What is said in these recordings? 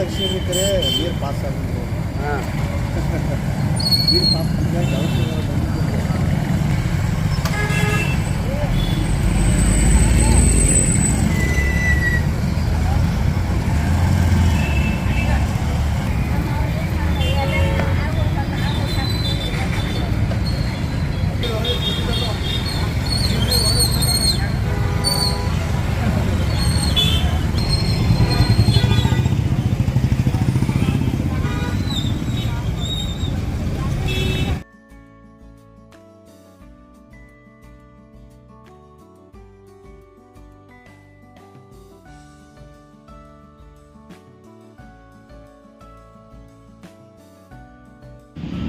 Election ಇದ್ದರೆ ನೀರು pass ಆಗಬೇಕು. ಹಾಂ ನೀರು ಪಾಸ್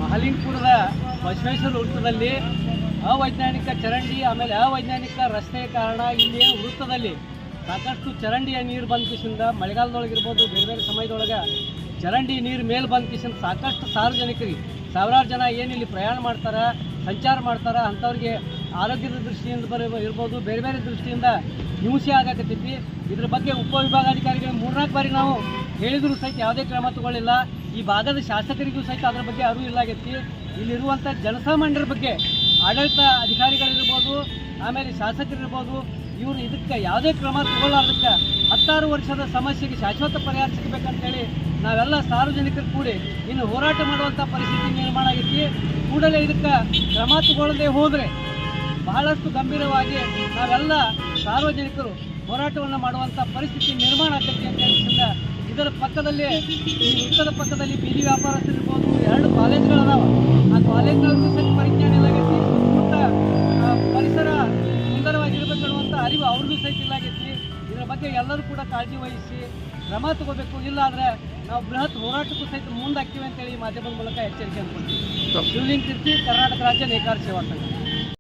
ಮಹಲಿಂಗಪುರದ ಬಸವೇಶ್ವರ ವೃತ್ತದಲ್ಲಿ ಅವೈಜ್ಞಾನಿಕ ಚರಂಡಿ ಆಮೇಲೆ ಅವೈಜ್ಞಾನಿಕ ರಸ್ತೆ ಕಾರಣ ಇಲ್ಲಿ ವೃತ್ತದಲ್ಲಿ ಸಾಕಷ್ಟು ಚರಂಡಿಯ ನೀರು ಬಂದ ಕಿಸಿಂದ ಮಳೆಗಾಲದೊಳಗಿರ್ಬೋದು ಬೇರೆ ಬೇರೆ ಸಮಯದೊಳಗೆ ಚರಂಡಿ ನೀರು ಮೇಲೆ ಬಂದ ಕಿಸಿಂದ ಸಾಕಷ್ಟು ಸಾರ್ವಜನಿಕರಿಗೆ ಸಾವಿರಾರು ಜನ ಏನಿಲ್ಲಿ ಪ್ರಯಾಣ ಮಾಡ್ತಾರೆ ಸಂಚಾರ ಮಾಡ್ತಾರೆ ಅಂಥವ್ರಿಗೆ ಆರೋಗ್ಯದ ದೃಷ್ಟಿಯಿಂದ ಇರ್ಬೋದು ಬೇರೆ ಬೇರೆ ದೃಷ್ಟಿಯಿಂದ ಹಿಂಸೆ ಆಗಕತ್ತೈತಿ. ಇದ್ರ ಬಗ್ಗೆ ಉಪವಿಭಾಗಾಧಿಕಾರಿಗಳು 3-4 ಬಾರಿ ನಾವು ಹೇಳಿದರೂ ಸಹಿತ ಯಾವುದೇ ಕ್ರಮ ತಗೊಳ್ಳಿಲ್ಲ. ಈ ಭಾಗದ ಶಾಸಕರಿಗೂ ಸಹಿತ ಅದರ ಬಗ್ಗೆ ಅರಿವು ಇಲ್ಲಾಗೈತಿ. ಇಲ್ಲಿರುವಂಥ ಜನಸಾಮಾನ್ಯರ ಬಗ್ಗೆ ಆಡಳಿತ ಅಧಿಕಾರಿಗಳಿರ್ಬೋದು ಆಮೇಲೆ ಶಾಸಕರಿರ್ಬೋದು ಇವರು ಇದಕ್ಕೆ ಯಾವುದೇ ಕ್ರಮ ತಗೊಳ್ಳಾರ್ದಕ್ಕೆ 16 ವರ್ಷದ ಸಮಸ್ಯೆಗೆ ಶಾಶ್ವತ ಪರಿಹಾರ ಸಿಗಬೇಕಂತೇಳಿ ನಾವೆಲ್ಲ ಸಾರ್ವಜನಿಕರು ಕೂಡಿ ಇನ್ನು ಹೋರಾಟ ಮಾಡುವಂಥ ಪರಿಸ್ಥಿತಿ ನಿರ್ಮಾಣ ಆಗೈತಿ. ಕೂಡಲೇ ಇದಕ್ಕೆ ಕ್ರಮ ತಗೊಳ್ಳದೆ ಹೋದರೆ ಬಹಳಷ್ಟು ಗಂಭೀರವಾಗಿ ನಾವೆಲ್ಲ ಸಾರ್ವಜನಿಕರು ಹೋರಾಟವನ್ನು ಮಾಡುವಂಥ ಪರಿಸ್ಥಿತಿ ನಿರ್ಮಾಣ ಆಗ್ತೈತಿ ಅಂತ ಹೇಳಿದ್ರಿಂದ ಇದರ ಪಕ್ಕದಲ್ಲಿ ಈ ವೃತ್ತದ ಪಕ್ಕದಲ್ಲಿ ಬೀದಿ ವ್ಯಾಪಾರಸ್ಥರಿರ್ಬೋದು 2 ಕಾಲೇಜ್ಗಳದಾವ. ಆ ಕಾಲೇಜ್ಗಳಿಗೂ ಸಹಿತ ಪರಿಜ್ಞಾನ ಇಲ್ಲಾಗೈತಿ. ಮತ್ತು ಪರಿಸರ ಸುಂದರವಾಗಿರ್ಬೇಕು ಅನ್ನುವಂಥ ಅರಿವು ಅವ್ರಿಗೂ ಸಹಿತ ಇಲ್ಲಾಗೈತಿ. ಇದರ ಬಗ್ಗೆ ಎಲ್ಲರೂ ಕೂಡ ಕಾಳಜಿ ವಹಿಸಿ ಕ್ರಮ ತಗೋಬೇಕು. ಇಲ್ಲಾಂದರೆ ನಾವು ಬೃಹತ್ ಹೋರಾಟಕ್ಕೂ ಸಹಿತ ಮುಂದಾಗ್ತೀವಿ ಅಂತೇಳಿ ಈ ಮಾಧ್ಯಮದ ಮೂಲಕ ಎಚ್ಚರಿಕೆ ಅಂದ್ಕೊಳ್ತೀವಿ. ಶಿವಲಿಂಗ ತೀರ್ತಿ, ಕರ್ನಾಟಕ ರಾಜ್ಯ ನೇಕಾರ ಸೇವಾ ಸಂಘ.